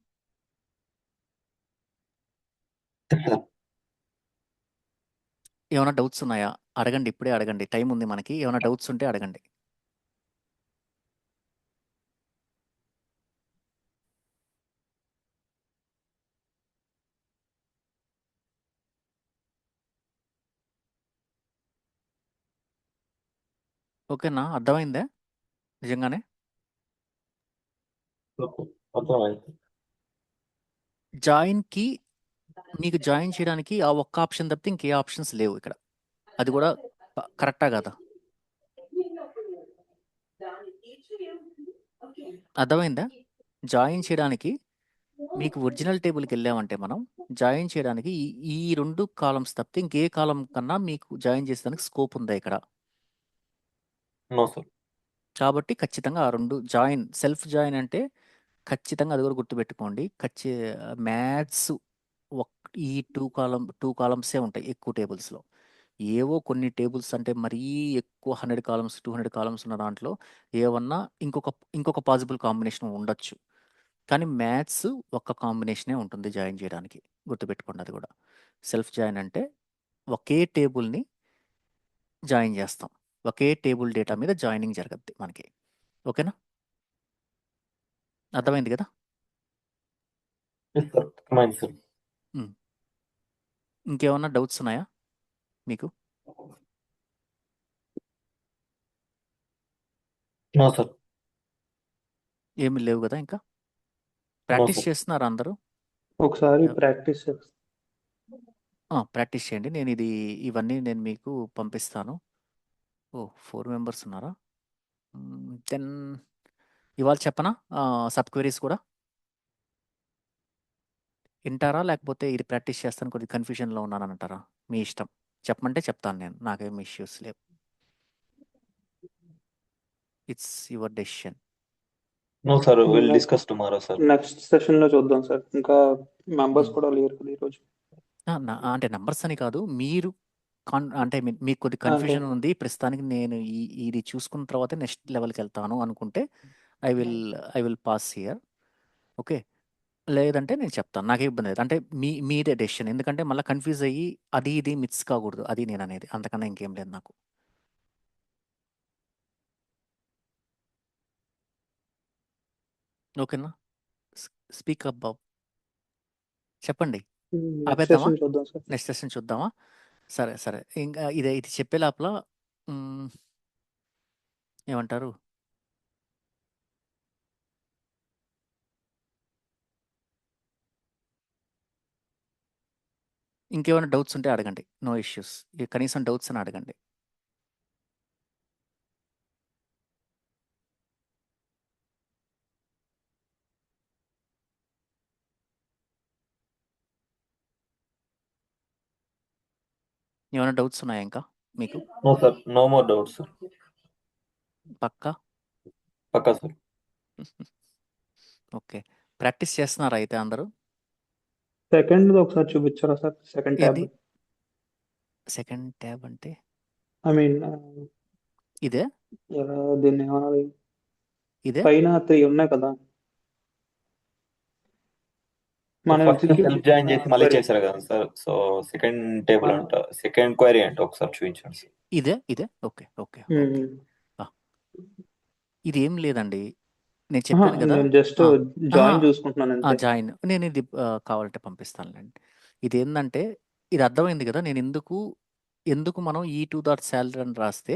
ఏమైనా డౌట్స్ ఉన్నాయా? అడగండి, ఇప్పుడే అడగండి, టైం ఉంది మనకి. ఏమైనా డౌట్స్ ఉంటే అడగండి. ఓకేనా? అర్థమైందా నిజంగానే? అర్థమైంది. జాయిన్కి మీకు జాయిన్ చేయడానికి ఆ ఒక్క ఆప్షన్ తప్పితే ఇంకే ఆప్షన్స్ లేవు ఇక్కడ. అది కూడా కరెక్టా కదా? అర్థమైందా? జాయిన్ చేయడానికి మీకు ఒరిజినల్ టేబుల్కి వెళ్ళామంటే మనం జాయిన్ చేయడానికి ఈ 2 కాలమ్స్ తప్పితే ఇంకే కాలం కన్నా మీకు జాయిన్ చేసేదానికి స్కోప్ ఉందా ఇక్కడ? No sir. కాబట్టి ఖచ్చితంగా ఆ 2 సెల్ఫ్ జాయిన్ అంటే ఖచ్చితంగా అది కూడా గుర్తుపెట్టుకోండి. మ్యాథ్స్ ఈ 2 కాలమ్సే ఉంటాయి ఎక్కువ టేబుల్స్లో. ఏవో కొన్ని టేబుల్స్ అంటే మరీ ఎక్కువ 100 కాలమ్స్ 200 కాలమ్స్ ఉన్న దాంట్లో ఏమన్నా ఇంకొక పాసిబుల్ కాంబినేషన్ ఉండొచ్చు. కానీ మ్యాథ్స్ ఒక్క కాంబినేషనే ఉంటుంది జాయిన్ చేయడానికి. గుర్తుపెట్టుకోండి అది కూడా. సెల్ఫ్ జాయిన్ అంటే ఒకే టేబుల్ని జాయిన్ చేస్తాం, ఒకే టేబుల్ డేటా మీద జాయినింగ్ జరగద్ది మనకి. ఓకేనా? అర్థమైంది కదా? అర్థమైంది సార్. ఇంకేమన్నా డౌట్స్ ఉన్నాయా మీకు? No sir. ఏమి లేవు కదా ఇంకా? No practice sir. చేస్తున్నారా అందరూ? ఒకసారి ప్రాక్టీస్ చేస్తాం. ప్రాక్టీస్ చేయండి. ఇవన్నీ నేను మీకు పంపిస్తాను. 4 మెంబర్స్ ఉన్నారా? దెన్ ఇవాళ చెప్పనా సబ్ క్వెరీస్ కూడా? వింటారా లేకపోతే ఇది ప్రాక్టీస్ చేస్తాను కొద్దిగా కన్ఫ్యూజన్లో ఉన్నాను అంటారా? మీ ఇష్టం. చెప్పమంటే చెప్తాను నేను, నాకేం ఇష్యూస్ లేవు. It's your decision. No sir, will discuss tomorrow sir. Next session లో చూద్దాం సార్. ఇంకా మెంబర్స్ కూడా లేరు కదా ఈరోజు. అంటే నంబర్స్ అని కాదు, మీరు అంటే మీకు కొద్ది కన్ఫ్యూజన్ ఉంది ప్రస్తుతానికి, నేను ఇది చూసుకున్న తర్వాత నెక్స్ట్ లెవెల్కి వెళ్తాను అనుకుంటే I will pass here. Okay, లేదంటే నేను చెప్తాను, నాకే ఇబ్బంది లేదు. అంటే మీదే డెసిషన్, ఎందుకంటే మళ్ళీ కన్ఫ్యూజ్ అయ్యి అది ఇది మిక్స్ కాకూడదు, అది నేను అనేది. అంతకన్నా ఇంకేం లేదు నాకు. ఓకేనా? స్పీక్ అప్ బాబు, చెప్పండి. నెక్స్ట్ ఆపేద్దామా? సెషన్ చూద్దాం సార్. నెక్స్ట్ సెషన్ చూద్దామా? సరే. ఇంకా ఇది చెప్పే లోపల ఏమంటారు, ఇంకేమైనా డౌట్స్ ఉంటే అడగండి. No issues. కనీసం డౌట్స్ అని అడగండి. ఏమైనా డౌట్స్ ఉన్నాయా ఇంకా మీకు? No sir, no more doubts sir. పక్కా సార్. ఓకే, ప్రాక్టీస్ చేస్తున్నారా అయితే అందరూ? సెకండ్ ఒకసారి చూపించారా సార్? Second tab. ఏంది సెకండ్ ట్యాబ్ అంటే ఐ మీన్ ఇదే ఎలా దీన్ని ఏమనాలి, ఇదే పైన 3 ఉన్నాయి కదా మనం ఫస్ట్ ఎగ్జిక్యూట్ సెల్ఫ్ జాయిన్ చేసి మళ్ళీ క్వరీ. చేశారు కదా సార్. సో సెకండ్ టేబుల్ అంట, సెకండ్ క్వరీ అంటే ఒకసారి చూపించండి సార్. ఇదే ఇదే ఓకే ఓకే ఓకే. ఇది ఏం లేదండి, నేను చెప్పాను కదా. నేను జస్ట్ జాయిన్ చూసుకుంటున్నాను అంతే. జాయిన్ నేను ఇది కావాలంటే పంపిస్తానులేండి. ఇది ఏంటంటే ఇది అర్థమైంది కదా, నేను ఎందుకు మనం ఈ టూ డాట్ శాలరీ అని రాస్తే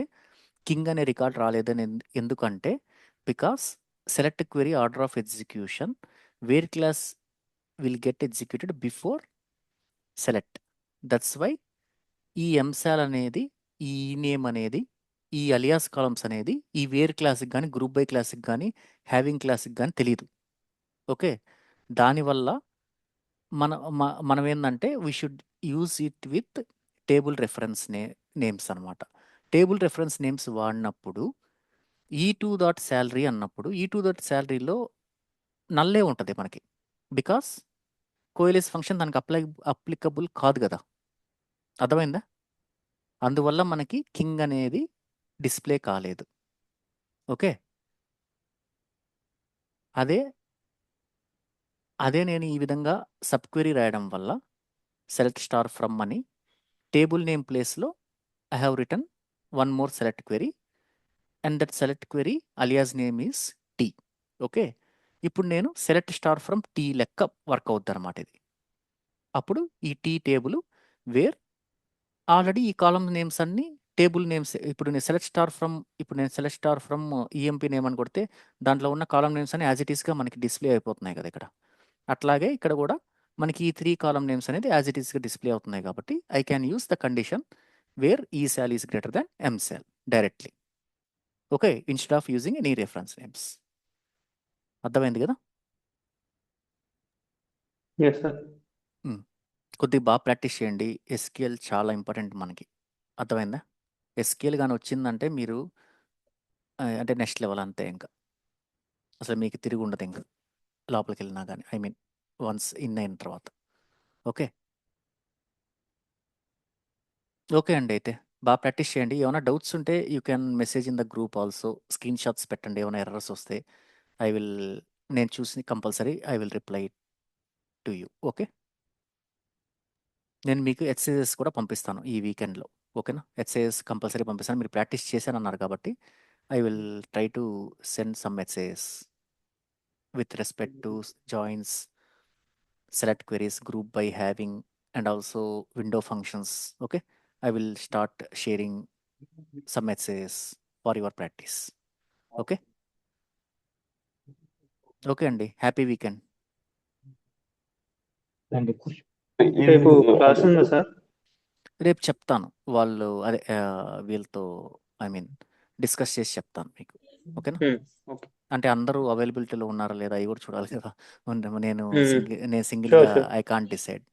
కింగ్ అనే రికార్డ్ రాలేదని ఎందుకంటే because select query order of execution where clause will get executed before select. That's why ఈ ఎంసాల్ అనేది, ఈ నేమ్ అనేది, ఈ అలియాస్ కాలమ్స్ అనేది ఈ వేర్ క్లాస్కి కానీ గ్రూప్ బై క్లాస్కి కానీ హ్యావింగ్ క్లాస్కి కానీ తెలియదు. ఓకే, దానివల్ల మనం ఏంటంటే we should use it with table reference names అనమాట. టేబుల్ రెఫరెన్స్ నేమ్స్ వాడినప్పుడు ఈ టూ డాట్ శాలరీ అన్నప్పుడు ఈ టూ డాట్ శాలరీలో నల్లే ఉంటుంది మనకి, బికాస్ కోయిలిస్ ఫంక్షన్ దానికి అప్లికబుల్ కాదు కదా. అర్థమైందా? అందువల్ల మనకి కింగ్ అనేది డిస్ప్లే కాలేదు. ఓకే, అదే నేను ఈ విధంగా సబ్ క్వెరీ రాయడం వల్ల సెలెక్ట్ స్టార్ ఫ్రమ్ అని టేబుల్ నేమ్ ప్లేస్లో I have return one more select query and that select query alias name is T. Okay, ఇప్పుడు నేను సెలెక్ట్ స్టార్ ఫ్రమ్ టీ లెక్క వర్క్ అవుద్ది అనమాట ఇది. అప్పుడు ఈ టీ టేబుల్ వేర్ ఆల్రెడీ ఈ కాలమ్ నేమ్స్ అన్ని టేబుల్ నేమ్స్. ఇప్పుడు నేను select star from EMP name అని కొడితే దాంట్లో ఉన్న కాలమ్ నేమ్స్ అన్ని యాజ్ ఇట్ ఈస్గా మనకి డిస్ప్లే అయిపోతున్నాయి కదా ఇక్కడ. అట్లాగే ఇక్కడ కూడా మనకి ఈ 3 కాలమ్ నేమ్స్ అనేది యాజ్ ఇట్ ఈస్గా డిస్ప్లే అవుతున్నాయి కాబట్టి I can use the condition where E sal is greater than M sal directly. Okay, instead of using any reference names. అర్థమైంది కదా? Yes, sir. కొద్దిగా బాగా ప్రాక్టీస్ చేయండి. ఎస్క్యూఎల్ చాలా ఇంపార్టెంట్ మనకి. అర్థమైందా? ఎస్క్యూఎల్ కానీ వచ్చిందంటే మీరు అంటే నెక్స్ట్ లెవెల్ అంతే, ఇంకా అసలు మీకు తిరిగి ఉండదు ఇంకా లోపలికి వెళ్ళినా కానీ, ఐ మీన్ వన్స్ ఇన్ అయిన తర్వాత. ఓకే ఓకే అండి, అయితే బాగా ప్రాక్టీస్ చేయండి. ఏమైనా డౌట్స్ ఉంటే you can message in the group also. Screen shots పెట్టండి ఏమైనా ఎర్రర్స్ వస్తే. నేను చూసి compulsory I will reply to you. Okay, నేను మీకు ఎక్సర్సైజెస్ కూడా పంపిస్తాను ఈ వీకెండ్లో. ఓకేనా, ఎక్సర్సైజెస్ కంపల్సరీ పంపిస్తాను. మీరు ప్రాక్టీస్ చేశానన్నారు కాబట్టి I will try to send some exercises with respect to joins, select queries, group by having, and also window functions. Okay, I will start sharing some essays for your practice. Okay అండి, హ్యాపీ వీకెండ్. రేపు క్లాస్ ఉందా సార్? రేపు చెప్తాను, వాళ్ళు అదే వీళ్ళతో ఐ మీన్ డిస్కస్ చేసి చెప్తాను మీకు. ఓకేనా, ఓకే. అంటే అందరూ అవైలబిలిటీలో ఉన్నారా లేదా అవి కూడా చూడాలి కదా. నేను Sure, సింగిల్గా sure. I can't decide.